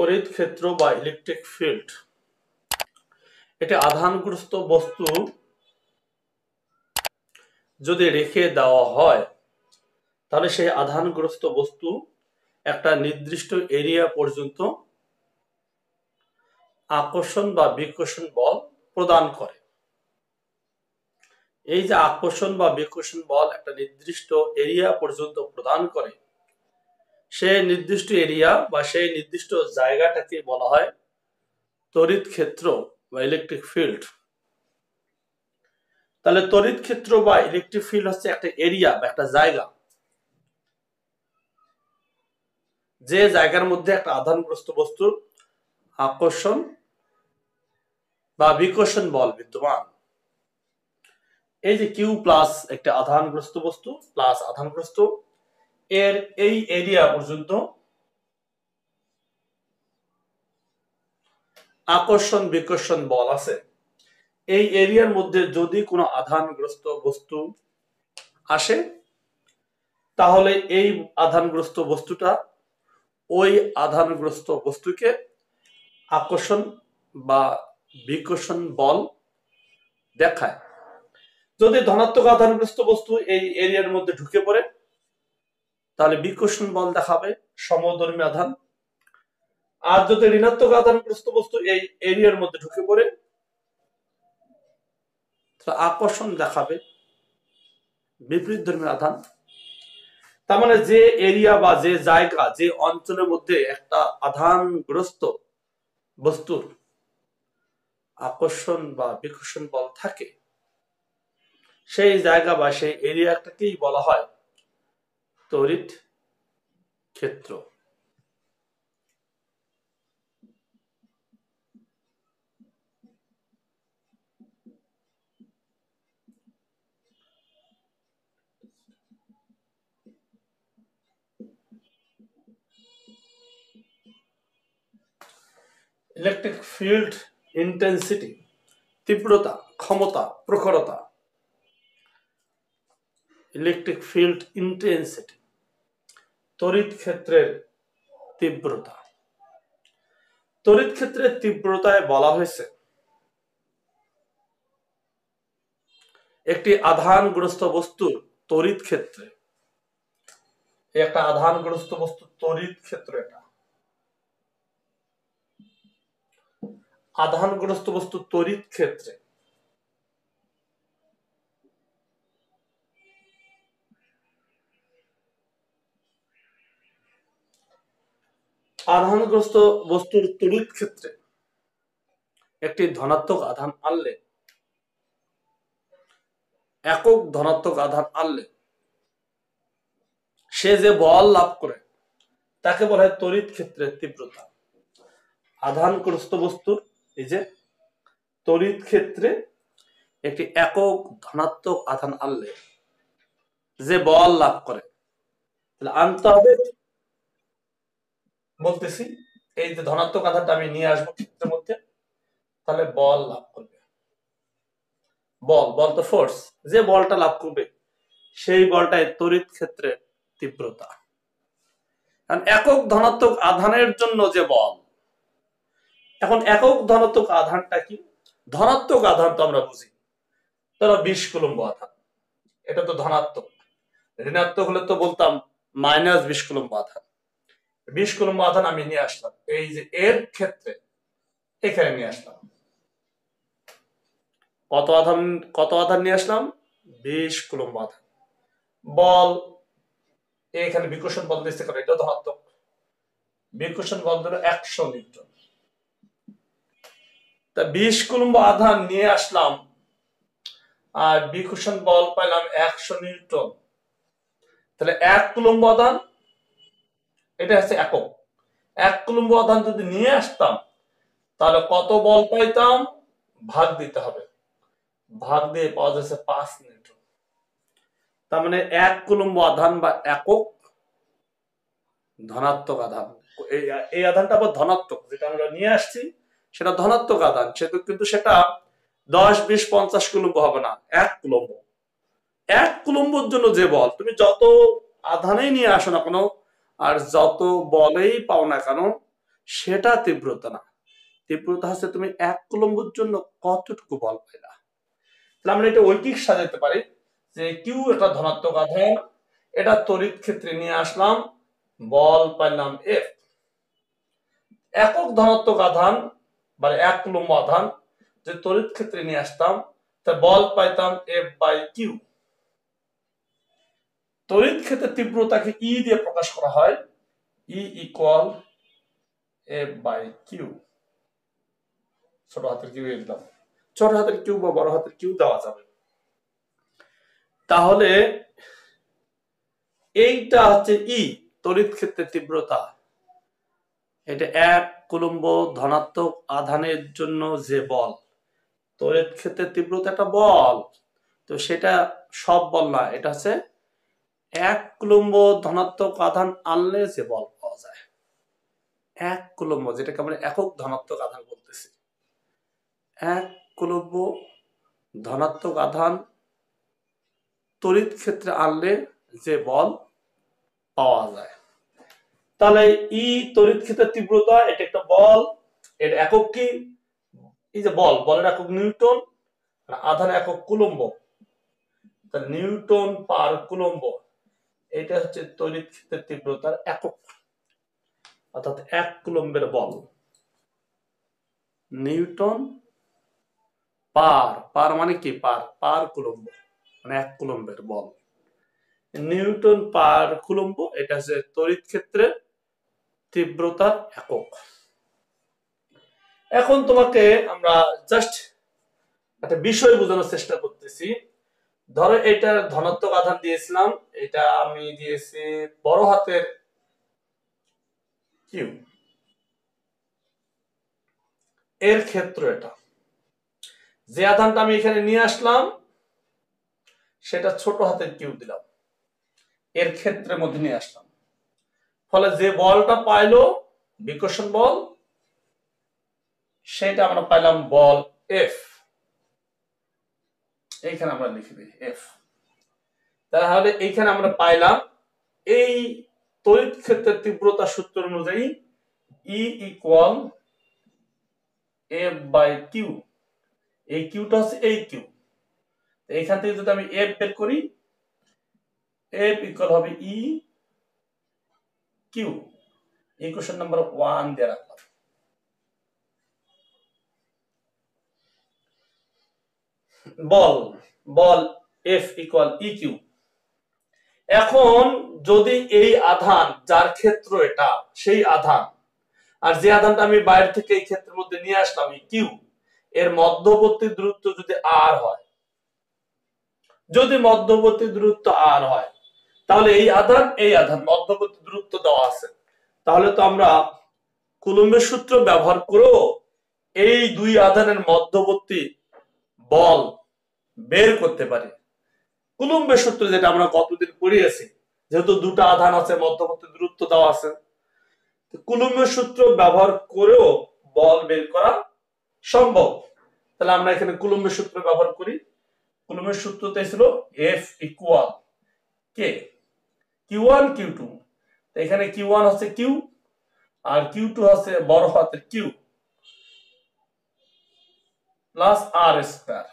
তড়িৎ ক্ষেত্র বা ইলেকট্রিক ফিল্ড এটা আধানগ্রস্ত বস্তু যদি রেখে দেওয়া হয় তাহলে সেই আধানগ্রস্ত বস্তু একটা নির্দিষ্ট এরিয়া পর্যন্ত আকর্ষণ বা বিকর্ষণ বল প্রদান করে। এই যে আকর্ষণ বা বিকর্ষণ বল একটা নির্দিষ্ট এরিয়া পর্যন্ত প্রদান করে, সেই নির্দিষ্ট এরিয়া বা সেই নির্দিষ্ট জায়গাটাকে বলা হয় তড়িৎ ক্ষেত্র বা ইলেকট্রিক ফিল্ড। তাহলে তড়িৎ ক্ষেত্র বা ইলেকট্রিক ফিল্ড হচ্ছে একটা এরিয়া বা একটা জায়গা, যে জায়গার মধ্যে একটা আধানগ্রস্ত বস্তুর আকর্ষণ বা বিকর্ষণ বল বিদ্যমান। এই যে কিউ প্লাস একটা আধানগ্রস্ত বস্তু প্লাস আধানগ্রস্ত, এর এই এরিয়া পর্যন্ত আকর্ষণ বিকর্ষণ বল আছে। এই এরিয়ার মধ্যে যদি কোনো আধানগ্রস্ত বস্তু আসে তাহলে এই আধানগ্রস্ত বস্তুটা ওই আধানগ্রস্ত বস্তুকে আকর্ষণ বা বিকর্ষণ বল দেখায়। যদি ধনাত্মক আধানগ্রস্ত বস্তু এই এরিয়ার মধ্যে ঢুকে পড়ে তাহলে বিকর্ষণ বল দেখাবে সমধর্মী আধান, আর যদি ঋণাত্মক আধানগ্রস্ত বস্তু এই এরিয়ার মধ্যে ঢুকে পড়ে তাহলে আকর্ষণ দেখাবে বিপরীতধর্মী আধান। তার মানে যে এরিয়া বা যে জায়গা যে অঞ্চলের মধ্যে একটা আধানগ্রস্ত বস্তুর আকর্ষণ বা বিকর্ষণ বল থাকে সেই জায়গা বা সেই এরিয়াটাকেই বলা হয় তড়িৎ ক্ষেত্র। ইলেকট্রিক ফিল্ড ইন্টেন্সিটি, তীব্রতা, ক্ষমতা, প্রখরতা। ইলেকট্রিক ফিল্ড ইন্টেন্সিটি তড়িৎ ক্ষেত্রের তীব্রতা। তড়িৎ ক্ষেত্রের তীব্রতায় বলা হয়েছে একটি আধানগ্রস্ত বস্তুর তড়িৎ ক্ষেত্রে, একটা আধানগ্রস্ত বস্তুর তড়িৎ ক্ষেত্র, এটা আধানগ্রস্ত বস্তুর তড়িৎ ক্ষেত্রে আধানগ্রস্ত বস্তুর তড়িৎ ক্ষেত্রে একটি ধনাত্মক আধান আনলে, একক ধনাত্মক আধান আনলে সে যে বল লাভ করে তাকে বলা হয় তড়িৎ ক্ষেত্রের তীব্রতা। আধানগ্রস্ত বস্তুর এই যে তড়িৎ ক্ষেত্রে একটি একক ধনাত্মক আধান আনলে যে বল লাভ করে, তাহলে আনতে হবে, বলতেছি এই যে ধনাত্মক আধানটা আমি নিয়ে আসবো ক্ষেত্রের মধ্যে, তাহলে বল লাভ করবে। বল বল তো ফোর্স, যে বলটা লাভ করবে সেই বলটাই তড়িৎ ক্ষেত্রের তীব্রতা। কারণ একক ধনাত্মক আধানের জন্য যে বল, এখন একক ধনাত্মক আধানটা কি? ধনাত্মক আধান তো আমরা বুঝি, ধরো 20 কুলম্ব আধান, এটা তো ধনাত্মক। ঋণাত্মক হলে তো বলতাম -20 কুলম্ব আধান। 20 কুলম্ব আধান আমি নিয়ে আসলাম এই যে এর ক্ষেত্রে, এখানে নিয়ে আসলাম কত আধান নিয়ে আসলাম? 20 কুলম্ব আধান। বল এখানে বিকর্ষণ বল দিতে পারে, এটা ধনাত্মক। বিকর্ষণ বল ধরো 100 নিউটন। তা 20 কুলম্ব আধান নিয়ে আসলাম আর বিকর্ষণ বল পাইলাম 100 নিউটন। তাহলে 1 কুলম্ব আধান, এটা হচ্ছে একক। 1 কুলম্ব আধান যদি নিয়ে আসতাম তাহলে কত বল পাইতাম? ভাগ দিতে হবে, ভাগ দিয়ে পাওয়া যাচ্ছে 5 নিউটন। তার মানে 1 কুলম্ব আধান বা একক ধনাত্মক আধান, এই আধানটা আবার ধনাত্মক, যেটা আমরা নিয়ে আসছি সেটা ধনাত্মক আধান, কিন্তু সেটা 10, 20, 50 কুলম্ব হবে না, 1 কুলম্ব। 1 কুলম্বর জন্য যে বল, তুমি যত আধানেই নিয়ে আসো না কেন আর যত বলেই পাও না কেন, সেটা তীব্রতা না। তীব্রতা হচ্ছে তুমি 1 কুলম্বের জন্য কতটুকু বল পাইলা। তাহলে আমরা এটা ঐকিক সাজাতে পারি যে কিউ একটা ধনাত্মক আধান, এটা তড়িৎ ক্ষেত্রে নিয়ে আসলাম, বল পাইলাম এফ। একক ধনাত্মক আধান মানে 1 কুলম্ব আধান যে তড়িৎ ক্ষেত্রে নিয়ে আসতাম, তা বল পাইতাম এফ বাই কিউ। তড়িৎ ক্ষেত্রের তীব্রতাকে ই দিয়ে প্রকাশ করা হয়, E equal F by Q. ছোট হাতের কিউ দিলাম, ছোট হাতের কিউ বা বড় হাতের কিউ দেওয়া যাবে। তাহলে এইটা হচ্ছে ই তড়িৎ ক্ষেত্রের তীব্রতা। এটা 1 কুলম্ব ধনাত্মক আধানের জন্য যে বল, তড়িৎ ক্ষেত্রের তীব্রতা একটা বল, তো সেটা সব বল না, এটা হচ্ছে 1 কুলম্ব ধনাত্মক আধান আনলে যে বল পাওয়া যায়। 1 কুলম্ব, যেটাকে আমরা একক ধনাত্মক আধান বলতেছি, 1 কুলম্ব ধনাত্মক আধান তড়িৎ ক্ষেত্রে আনলে যে বল পাওয়া যায়। তাহলে ই তড়িৎ ক্ষেত্রের তীব্রতা, এটা একটা বল, এর একক কি? এই যে বল, বলের একক নিউটন, আধান একক কুলম্ব, তাহলে নিউটন পার কুলম্ব, এটা হচ্ছে তড়িৎ ক্ষেত্রের তীব্রতার একক, অর্থাৎ 1 কুলম্বের বল। নিউটন পার মানে কি? পার কুলম্ব মানে 1 কুলম্বের বল। নিউটন পার কুলম্ব, এটা হচ্ছে তড়িৎ ক্ষেত্রের তীব্রতার একক। এখন তোমাকে আমরা জাস্ট একটা বিষয় বোঝানোর চেষ্টা করতেছি। ধরো এটা ধনাত্মক আধান দিয়েছিলাম, এটা আমি দিয়েছি বড় হাতের কিউ, এর ক্ষেত্র এটা। যে আধানটা আমি এখানে নিয়ে আসলাম সেটা ছোট হাতের কিউ দিলাম, এর ক্ষেত্রের মধ্যে নিয়ে আসলাম। ফলে যে বলটা পাইলো বিকর্ষণ বল, সেটা আমরা পাইলাম বল এফ। এইখানে আমরা লিখে দিই এফ। তাহলে এইখানে আমরা পাইলাম এই তড়িৎ ক্ষেত্রের তীব্রতা সূত্র অনুযায়ী E equal F by Q. এই কিউটা হচ্ছে এই কিউ, এইখান থেকে যদি আমি এফ বের করি, এফ ইকুয়াল হবে ই কিউ। ইকুয়েশন নাম্বার 1 দিয়ে রাখলাম। বল এফ ইকুয়াল ই কিউ। এখন যদি এই আধান যার ক্ষেত্র এটা, সেই আধান, আর যে আধানটা আমি বাইরে থেকে এই ক্ষেত্রের মধ্যে নিয়ে আসলাম এই কিউ, এর মধ্যবর্তী দূরত্ব যদি আর হয়, যদি মধ্যবর্তী দূরত্ব আর হয়, তাহলে এই আধান মধ্যবর্তী দূরত্ব দেওয়া আছে, তাহলে তো আমরা কুলম্বের সূত্র ব্যবহার করেও এই দুই আধানের মধ্যবর্তী বল বের করতে পারি। কুলম্বের সূত্র যেটা আমরা গতদিন পড়িয়েছি, যেহেতু দুটো আধান আছে, মধ্যবর্তী দূরত্ব দেওয়া আছে, কুলম্বের সূত্র ব্যবহার করেও বল বের করা সম্ভব। তাহলে আমরা এখানে কুলম্বের সূত্র ব্যবহার করি। কুলম্বের সূত্রতে ছিল এফ ইকুয়াল কে কিউ1 কিউ2। এখানে কিউ1 হচ্ছে কিউ আর কিউ2 হচ্ছে বড় হাতের q plus r square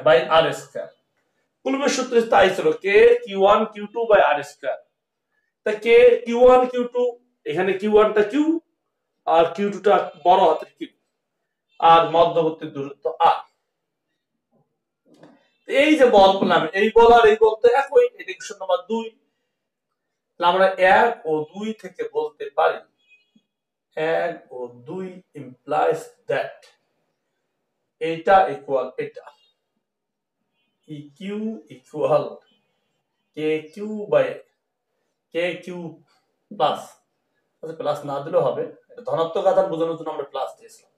by r square. কুলম্বের সূত্রে তাই ছিল কে কিউ1 কিউ2 বাই আর স্কয়ার। তা কে কিউ1 কিউ2, এখানে কিউ1টা কিউ আর কিউ2টা বড় হাতের কিউ, আর মধ্যবর্তী দূরত্ব আর। এই যে বল পেলাম, এই বল আর এই বল তো একই, এটা ইকুয়েশন নাম্বার 2। আমরা 1 ও 2 থেকে বলতে পারি 1 ও 2 implies that এটা ইকুয়াল এটা, EQ equal KQ by KQ plus, আচ্ছা প্লাস না দিলেও হবে, এটা ধনাত্মক আধান বোঝানোর জন্য আমরা প্লাস দিয়েছিলাম,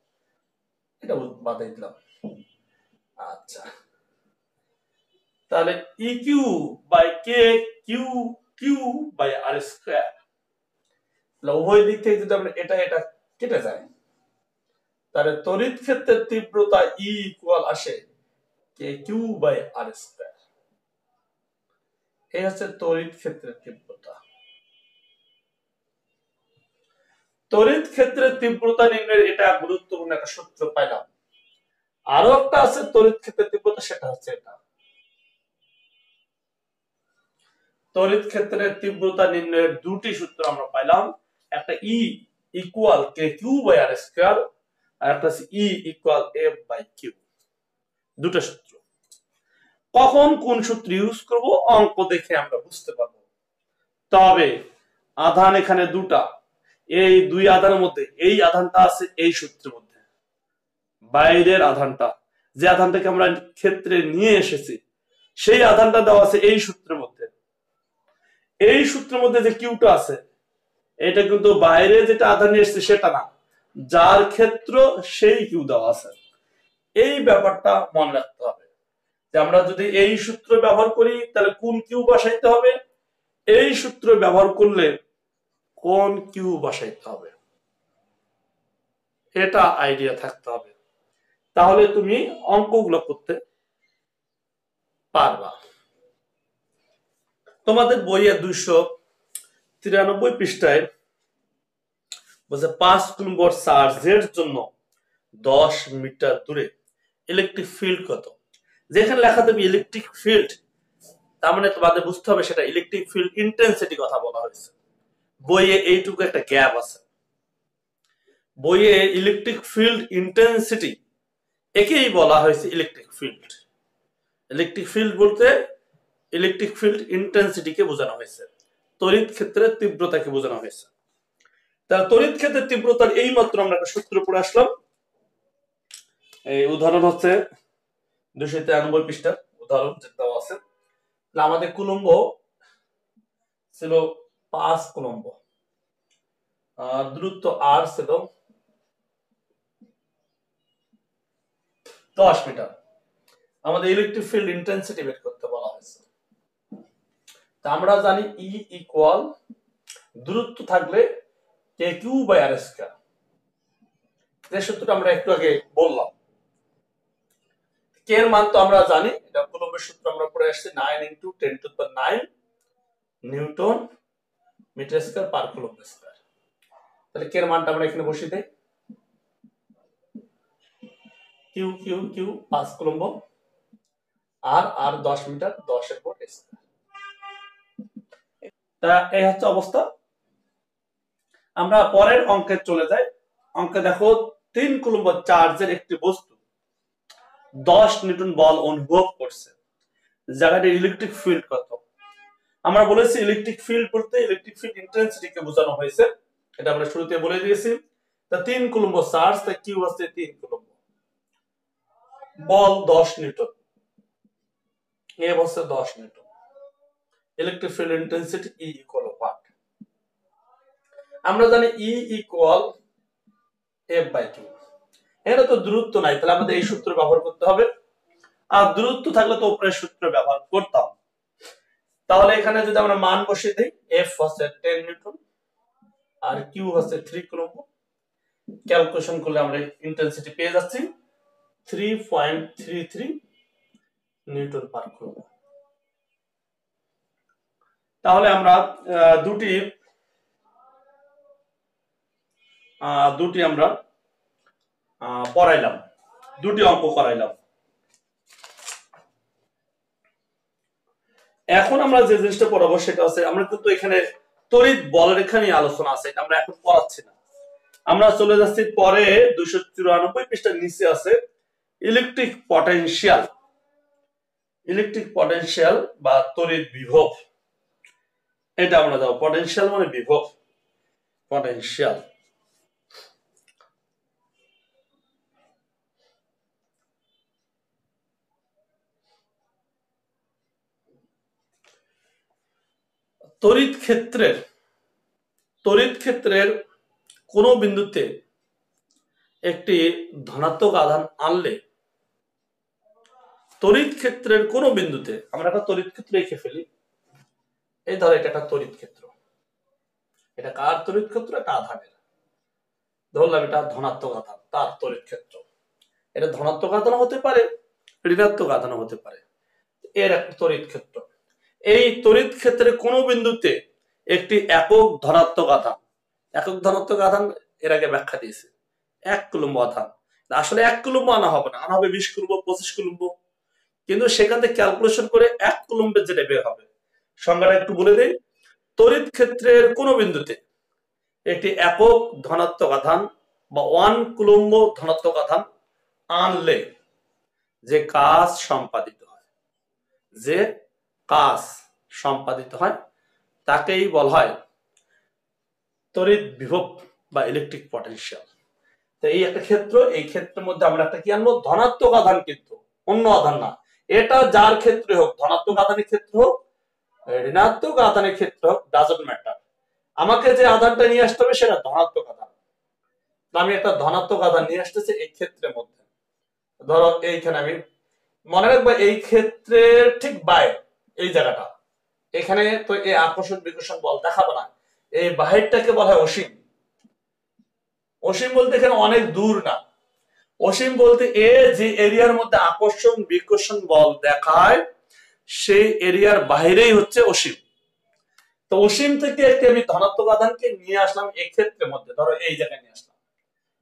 এটা বাদ দিলাম। আচ্ছা, তাহলে EQ by KQ Q by r square. উভয় দিক থেকে যদি আমরা এটা কেটে যায়, তাহলে তড়িৎ ক্ষেত্রের তীব্রতা ই ইকুয়াল আসে কে কিউ বাই আর স্কয়ার। এই হচ্ছে তড়িৎ ক্ষেত্রের তীব্রতা। তড়িৎ ক্ষেত্রের তীব্রতা নির্ণয়ের এটা গুরুত্বপূর্ণ একটা সূত্র পাইলাম। আরো একটা আছে তড়িৎ ক্ষেত্রের তীব্রতা, সেটা হচ্ছে এটা। তড়িৎ ক্ষেত্রের তীব্রতা নির্ণয়ের দুটি সূত্র আমরা পাইলাম, একটা E equal k q by r square, আর একটা হচ্ছে E equal F by q. দুটো সূত্র। কখন কোন সূত্র ইউজ করব অঙ্ক দেখে আমরা বুঝতে পারবো। তবে আধান এখানে দুটা, এই দুই আধানের মধ্যে এই আধানটা আছে এই সূত্রের মধ্যে, বাইরের আধানটা যে আধানটাকে আমরা ক্ষেত্রে নিয়ে এসেছি সেই আধানটা দেওয়া আছে এই সূত্রের মধ্যে। এই সূত্রের মধ্যে যে কিউটা আছে এটা কিন্তু বাইরে যেটা আধান নিয়ে এসেছে সেটা না, যার ক্ষেত্র সেই কিউ দেওয়া আছে। এই ব্যাপারটা মনে রাখতে হবে যে আমরা যদি এই সূত্র ব্যবহার করি তাহলে কোন কিউ বসাইতে হবে, এই সূত্র ব্যবহার করলে কোন কিউ বসাইতে হবে, এটা আইডিয়া থাকতে হবে, তাহলে তুমি অঙ্কগুলো করতে পারবা। তোমাদের বইয়ে 293 পৃষ্ঠায় বলছে 5 কুলম্ব চার্জের জন্য 10 মিটার দূরে ইলেকট্রিক ফিল্ড কত। যেখানে লেখা থাকবে ইলেকট্রিক ফিল্ড, তার মানে তোমাদের বুঝতে হবে সেটা ইলেকট্রিক ফিল্ড ইন্টেন্সিটি কথা বলা হয়েছে। বইয়ে এইটুকু একটা গ্যাপ আছে। বইয়ে ইলেকট্রিক ফিল্ড ইন্টেন্সিটি একেই বলা হয়েছে ইলেকট্রিক ফিল্ড। ইলেকট্রিক ফিল্ড বলতে ইলেকট্রিক ফিল্ড ইন্টেন্সিটিকে বোঝানো হয়েছে, তড়িৎ ক্ষেত্রের তীব্রতাকে বোঝানো হয়েছে। তাহলে তড়িৎ ক্ষেত্রের তীব্রতার এই মাত্র আমরা একটা সূত্র পড়ে আসলাম। এই উদাহরণ হচ্ছে 293 পৃষ্ঠার উদাহরণ যেটা দেওয়া আছে। আমাদের কুলম্ব ছিল 5 কুলম্ব, দূরত্ব আর ছিল 10 মিটার। আমাদের ইলেকট্রিক ফিল্ড ইন্টেন্সিটি বের করতে বলা হয়েছে। তা আমরা জানি ই ইকুয়াল দূরত্ব থাকলে কে কিউ বাই আর স্কয়ার, যে সূত্রটা আমরা একটু আগে বললাম। কে এর মান তো আমরা জানি, এটা কুলম্বের সূত্র আমরা পড়ে আসছি 9 × 10⁹ newton metre square per coulomb square. তাহলে কে এর মানটা আমরা এখানে বসিয়ে দেই, কিউ কিউ কিউ 5 কুলম্ব আর 10 মিটার 10 এর উপর স্কয়ার। তা এই হচ্ছে অবস্থা। আমরা পরের অঙ্কে চলে যাই। অঙ্কে দেখো 3 কুলম্ব চার্জের একটি বস্তু 10 নিউটন বল অনুভব করছে, জায়গাটির ইলেকট্রিক ফিল্ড কত। আমরা বলেছি ইলেকট্রিক ফিল্ড বলতে ইলেকট্রিক ফিল্ড ইন্টেন্সিটিকে বোঝানো হয়েছে, এটা আমরা শুরুতে বলে দিয়েছি। তা 3 কুলম্ব চার্জ, তা কিউ হচ্ছে 3 কুলম্ব, বল 10 নিউটন, এ হচ্ছে 10 newton, electric field intensity E equal watt. আমরা জানি E equal F by Q. এখানে তো দূরত্ব নাই, তাহলে আমাদের এই সূত্র ব্যবহার করতে হবে, আর দূরত্ব থাকলে তো উপরের সূত্র ব্যবহার করতাম। তাহলে এখানে যদি আমরা মান বসিয়ে দিই, এফ হচ্ছে 10 নিউটন আর কিউ হচ্ছে 3 কুলম্ব, ক্যালকুলেশন করলে আমরা ইন্টেন্সিটি পেয়ে যাচ্ছি 3.33 নিউটন পার কুলম্ব। তাহলে আমরা দুটি আমরা পড়াইলাম, দুটি অঙ্ক করাইলাম। এখন আমরা যে জিনিসটা পড়াবো সেটা হচ্ছে, আমরা কিন্তু এখানে তড়িৎ বলের এখানে আলোচনা আছে, এটা আমরা এখন পড়াচ্ছি না। আমরা চলে যাচ্ছি পরে 294 পৃষ্ঠার নিচে আছে ইলেকট্রিক পটেনশিয়াল। ইলেকট্রিক পটেনশিয়াল বা তড়িৎ বিভব, এটা আমরা যাবো। পটেনশিয়াল মানে বিভব, পটেনশিয়াল। তড়িৎ ক্ষেত্রের কোন বিন্দুতে একটি ধনাত্মক আধান আনলে, তড়িৎ ক্ষেত্রের কোন বিন্দুতে আমরা একটা তড়িৎ ক্ষেত্র এঁকে ফেলি। এই ধরো এটা একটা তড়িৎ ক্ষেত্র, এটা কার তড়িৎ ক্ষেত্র, এটা আধানের। ধরলাম এটা ধনাত্মক আধান, তার তড়িৎ ক্ষেত্র। এটা ধনাত্মক আধান হতে পারে, ঋণাত্মক আধান হতে পারে, এর একটা তড়িৎ ক্ষেত্র। এই তড়িৎ ক্ষেত্রে কোন বিন্দুতে একটি একক ধনাত্মক আধান, একক ধনাত্মক আধান এর আগে ব্যাখ্যা দিয়েছে, 1 কুলম্ব আধান। আসলে 1 কুলম্ব আনা হবে না, আনা হবে 20 কুলম্ব, 25 কুলম্ব, কিন্তু সেখান থেকে ক্যালকুলেশন করে 1 কুলম্বের যেটা বের হবে। সংজ্ঞাটা একটু বলে দেই। তড়িৎ ক্ষেত্রের কোন বিন্দুতে একটি একক ধনাত্মক আধান বা 1 কুলম্ব ধনাত্মক আধান আনলে যে কাজ সম্পাদিত হয়, যে কাজ সম্পাদিত হয় তাকেই বলা হয় তড়িৎ বিভব বা ইলেকট্রিক পটেনশিয়াল। তো এই একটা ক্ষেত্র, এই ক্ষেত্রের মধ্যে আমরা একটা কি আনবো, ধনাত্মক আধান, কিন্তু অন্য আধান না। এটা যার ক্ষেত্রে হোক, ধনাত্মক আধানের ক্ষেত্রে হোক, ঋণাত্মক আধানের ক্ষেত্রে হোক, ডাজন্ট ম্যাটার, আমাকে যে আধানটা নিয়ে আসতে হবে সেটা ধনাত্মক আধান। আমি একটা ধনাত্মক আধান নিয়ে আসতেছি এই ক্ষেত্রের মধ্যে। ধরো এইখানে আমি মনে রাখবো, এই ক্ষেত্রে ঠিক বাইরে এই জায়গাটা, এখানে তো এই আকর্ষণ বিকর্ষণ বল দেখাবো না, এই বাহিরটাকে বলা হয় অসীম। অসীম বলতে এখানে অনেক দূর না, অসীম বলতে এ যে এরিয়ার মধ্যে আকর্ষণ বিকর্ষণ বল দেখায় সেই এরিয়ার বাইরেই হচ্ছে অসীম। তো অসীম থেকে একটি আমি ধনাত্মক আধানকে নিয়ে আসলাম এই ক্ষেত্রের মধ্যে, ধরো এই জায়গায় নিয়ে আসলাম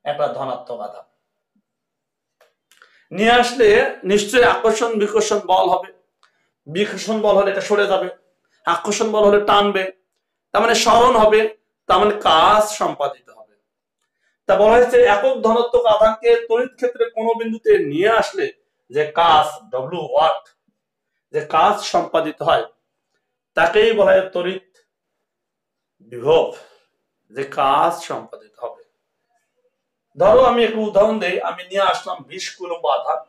একটা ধনাত্মক আধান। নিয়ে আসলে নিশ্চয়ই আকর্ষণ বিকর্ষণ বল হবে, বিকর্ষণ বল হলে এটা সরে যাবে, আকর্ষণ বল হলে টানবে, তার মানে স্মরণ হবে, তার মানে কাজ সম্পাদিত হবে। তা বলা হয়েছে একক ধনাত্মক আধানকে তড়িৎ ক্ষেত্রে কোন বিন্দুতে নিয়ে আসলে যে কাজ ডব্লিউ ওয়াট, যে কাজ সম্পাদিত হয় তাকেই বলা হয় তড়িৎ বিভব, যে কাজ সম্পাদিত হবে। ধরো আমি একটু উদাহরণ দেই, আমি নিয়ে আসলাম 20 কুলম্ব আধান,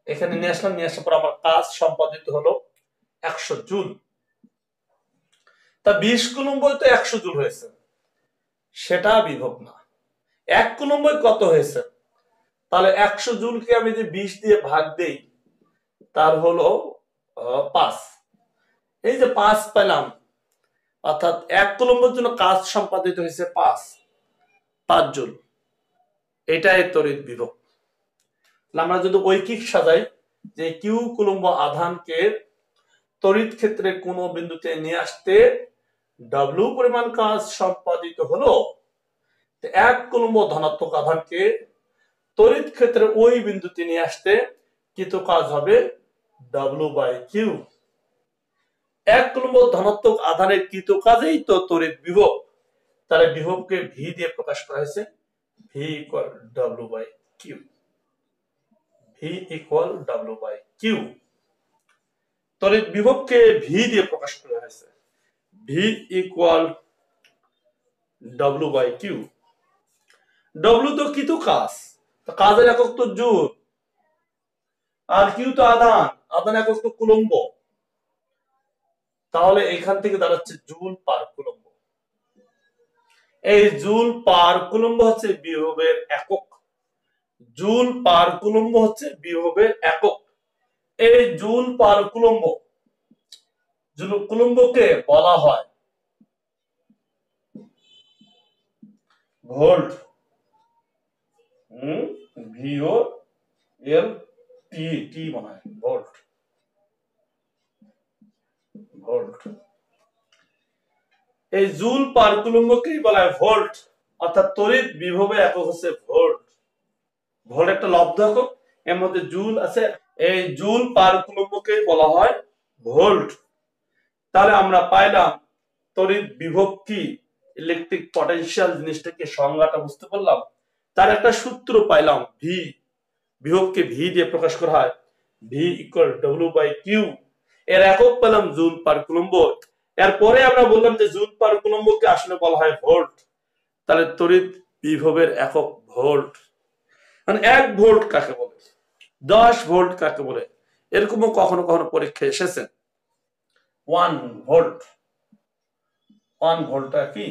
এখানে নিয়ে আসলাম, নিয়ে আসার পর আমার কাজ সম্পাদিত হলো 100 জুল। তা 20 কুলম্বই তো 100 জুল হয়েছে, সেটা বিভব না। 1 কুলম্বই কত হয়েছে, তাহলে 100 জুলকে আমি যে 20 দিয়ে ভাগ দেই তার হলো 5, এই যে 5 পেলাম, অর্থাৎ 1 কুলম্বের জন্য কাজ সম্পাদিত হয়েছে 5 জুল, এটাই তড়িৎ বিভব। আমরা যদি ঐকিক সাজাই যে কিউ কুলম্ব আধানকে তড়িৎ ক্ষেত্রে কোন বিন্দুতে নিয়ে আসতে ডব্লিউ পরিমাণ কাজ সম্পাদিত হলো, 1 কুলম্ব ধনাত্মক আধানকে তড়িৎ ক্ষেত্রে ওই বিন্দুতে নিয়ে আসতে কৃত কাজ হবে W/Q। 1 কুলম্ব ধনাত্মক আধানের কৃত কাজেই তো তড়িৎ বিভব, তাহলে বিভবকে ভি দিয়ে প্রকাশ করা হয়েছে, V equal W/Q, V equal W/Q। তড়িৎ বিভবকে ভি দিয়ে প্রকাশ করা হয়েছে, ভি ইকুয়াল W/Q। ডব্লিউ তো কৃত কাজ, কাজের একক তো জুল, আর কিউ তো আধান, আধান একক তো কুলম্ব, তাহলে এখান থেকে দাঁড়াচ্ছে জুল পার কুলম্ব। এই জুল পার কুলম্ব হচ্ছে বিভবের একক, জুল পার কুলম্ব হচ্ছে বিভবের একক। এই জুল পার কুলম্ব, কুলম্বকে বলা হয় ভোল্ট, ভিও এল টি, টি মনে হয় ভোল্ট, ভোল্ট। এই জুল পার কুলম্বকেই বলা হয় ভোল্ট, অর্থাৎ তড়িৎ বিভবের একক হচ্ছে ভোল্ট। ভোল্ট একটা লব্ধ একক, এর মধ্যে জুল আছে, এই জুল পার কুলম্বকেই বলা হয় ভোল্ট। তাহলে আমরা পাইলাম তড়িৎ বিভব কি, ইলেকট্রিক পটেনশিয়াল জিনিসটাকে সংজ্ঞাটা বুঝতে পারলাম, তার একটা সূত্র পাইলাম, ভি, বিভবকে ভি দিয়ে প্রকাশ করা হয়, ভি ইকুয়াল W/Q। এর একক পেলাম জুল পার কুলম্ব। এরপরে আমরা বললাম যে জুল পার কুলম্বকে আসলে বলা হয় ভোল্ট, তাহলে তড়িৎ বিভবের একক ভোল্ট। মানে 1 ভোল্ট কাকে বলে, 10 ভোল্ট কাকে বলে, এরকমও কখনো কখনো পরীক্ষা এসেছে। 1 ভোল্ট, 1 ভোল্টটা কি,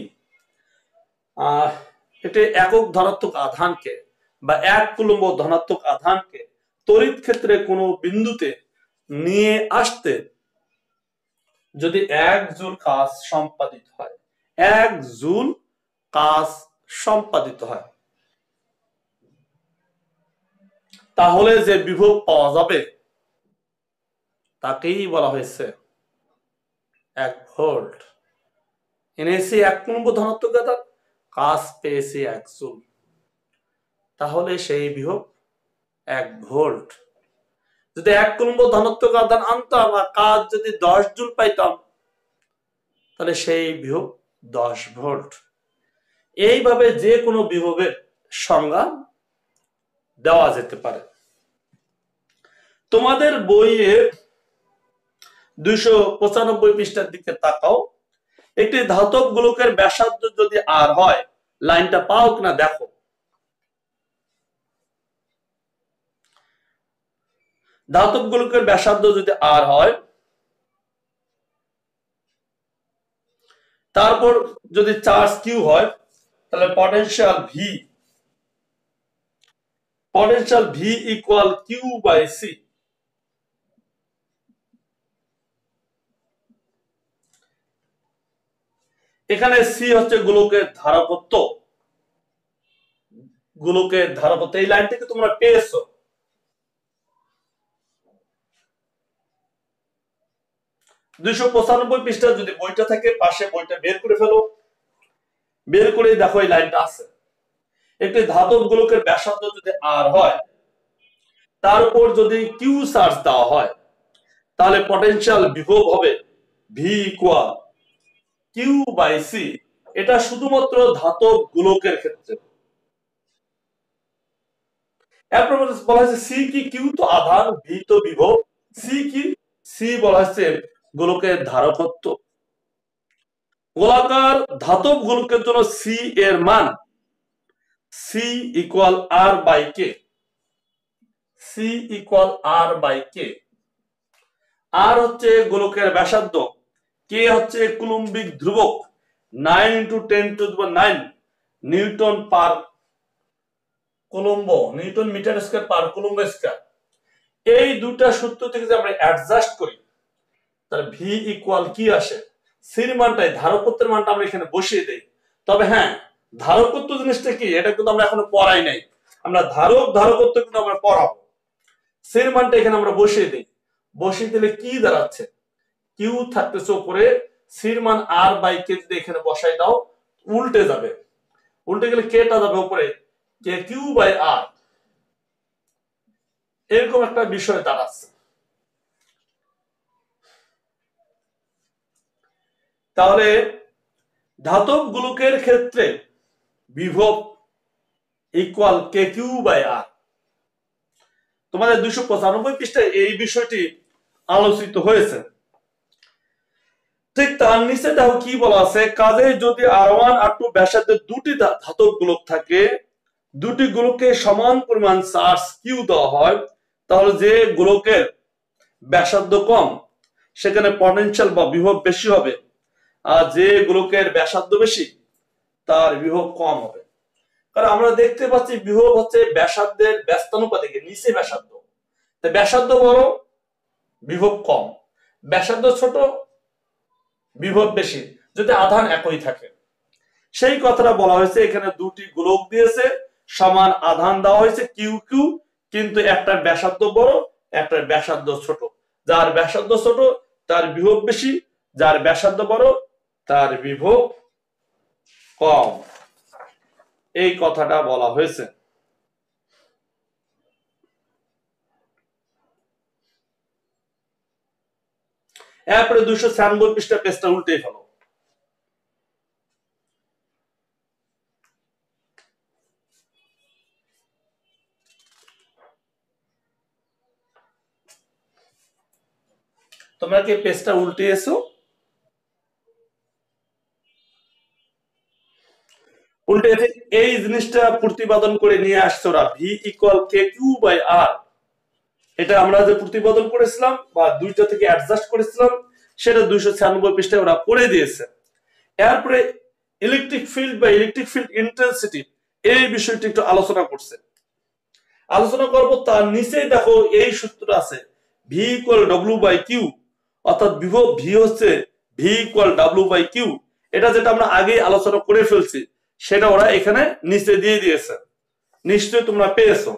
এটা একক ধনাত্মক আধানকে বা 1 কুলম্ব ধনাত্মক আধানকে তড়িৎ ক্ষেত্রে কোনো বিন্দুতে নিয়ে আসতে যদি 1 জুল কাজ সম্পাদিত হয়, 1 জুল কাজ সম্পাদিত হয়, তাহলে যে বিভব পাওয়া যাবে তাকেই বলা হয়েছে 1 ভোল্ট। এনেছি 1 কুলম্ব ধনাত্মক আধান, কাজ পেয়েছি 1 জুল, তাহলে সেই বিভব 1 ভোল্ট। যদি 1 কুলম্ব ধনাত্মক আধান আনতাম আর কাজ যদি 10 জুল পাইতাম, তাহলে সেই বিভব 10 ভোল্ট। এইভাবে যে কোনো বিভবের সংজ্ঞা দেওয়া যেতে পারে। তোমাদের বইয়ে 295 পৃষ্ঠার দিকে তাকাও। একটি ধাতব গোলকের ব্যাসার্ধ যদি আর হয়, লাইনটা পাও কিনা দেখো। ধাতব গোলকের ব্যাসার্ধ যদি আর হয়, তারপর যদি চার্জ কিউ হয়, তাহলে potential V equal Q by C. এখানে সি হচ্ছে গোলকের ধারকত্ব। এই লাইনটিকে তোমরা পেয়েছো। দুইশো 95 পৃষ্ঠা যদি বইটা থাকে, পাশে বইটা বের করে ফেলো, বের করে দেখো এই লাইনটা আছে। একটি ধাতব গোলকের ব্যাসার্ধ যদি আর হয়, তার উপর যদি কিউ চার্জ দেওয়া হয়, তাহলে পটেনশিয়াল বিভব হবে V equal Q by C. এটা শুধুমাত্র ধাতব গোলকের ক্ষেত্রে। এরপর বলা হয়েছে সি কি, কিউ তো আধান, ভি তো বিভব, সি কি, সি বলা হচ্ছে গোলকের ধারকত্ব। গোলাকার ধাতব গোলকের জন্য সি এর মান C equal R by K. C equal R by K. R হচ্ছে গোলকের ব্যাসার্ধ, কে হচ্ছে কুলম্বিক ধ্রুবক, 9 × 10⁹ newton per coulomb, newton metre square per coulomb square. এই দুটা সূত্র থেকে যদি আমরা অ্যাডজাস্ট করি, তাহলে ভি ইকুয়াল কি আসে, সির মানটাই, ধারকত্বের মানটা আমরা এখানে বসিয়ে দেই। তবে হ্যাঁ, ধারকত্ব জিনিসটা কি এটা কিন্তু আমরা এখনো পড়াই নাই। আমরা ধারকত্ব কিন্তু আমরা পড়াবো। সির মানটা এখানে আমরা বসিয়ে দিই। বসিয়ে দিলে কি দাঁড়াচ্ছে, কিউ থাকতেছে উপরে, সির মান আর বাই কে যদি এখানে বসাই দাও, উল্টে যাবে। উল্টে গেলে কেটা যাবে উপরে, কে কিউ বাই আর। এরকম একটা বিষয় দাঁড়াচ্ছে। তাহলে ধাতব গোলকের ক্ষেত্রে বিভব ইকুয়াল কে কিউ বাই আর। তোমাদের 295 পৃষ্ঠায় এই বিষয়টি আলোচিত হয়েছে। ঠিক তার নিচে দেখো কি বলা আছে, কাজে যদি R1 R2 ব্যাসার্ধের দুটি ধাতব গোলক থাকে, দুটি গোলকে সমান পরিমাণ চার্জ কিউ দেওয়া হয়, তাহলে যে গোলকের ব্যাসার্ধ কম সেখানে পটেনশিয়াল বা বিভব বেশি হবে, আর যে গোলকের ব্যাসার্ধ বেশি তার বিভব কম হবে। কারণ আমরা দেখতে পাচ্ছি বিভব হচ্ছে ব্যাসার্ধের ব্যস্তানুপাতিকে, নিচে ব্যাসার্ধ, তাই ব্যাসার্ধ বড় বিভব কম, ব্যাসার্ধ ছোট বিভব বেশি, যদি আধান একই থাকে। সেই কথাটা বলা হয়েছে। এখানে দুটি গোলক দিয়েছে, সমান আধান দেওয়া হয়েছে কিউ কিউ, কিন্তু একটার ব্যাসার্ধ বড়, একটার ব্যাসার্ধ ছোট। যার ব্যাসার্ধ ছোট তার বিভব বেশি, যার ব্যাসার্ধ বড় তার বিভব কম। এই কথাটা বলা হয়েছে। এরপরে 296 পৃষ্ঠা, পেজটা উল্টে ফেলো। তোমরা কি পেজটা উল্টিয়েছো? উল্টে এই জিনিসটা প্রতিপাদন করে নিয়ে আসছে ওরা, V equal k q by r. এটা আমরা যে প্রতিপাদন করেছিলাম বা দুইটা থেকে অ্যাডজাস্ট করেছিলাম, সেটা 296 পৃষ্ঠায় ওরা করে দিয়েছে। এরপরে ইলেকট্রিক ফিল্ড বা ইলেকট্রিক ফিল্ড ইন্টেন্সিটি, এই বিষয়টি একটু আলোচনা করছে। আলোচনা করব, তার নিচেই দেখো এই সূত্রটা আছে, V equal W by Q, অর্থাৎ বিভব ভি হচ্ছে V equal W by Q. এটা যেটা আমরা আগেই আলোচনা করে ফেলছি, সেটা ওরা এখানে নিচে দিয়ে দিয়েছে, নিশ্চয়ই তোমরা পেয়েছো।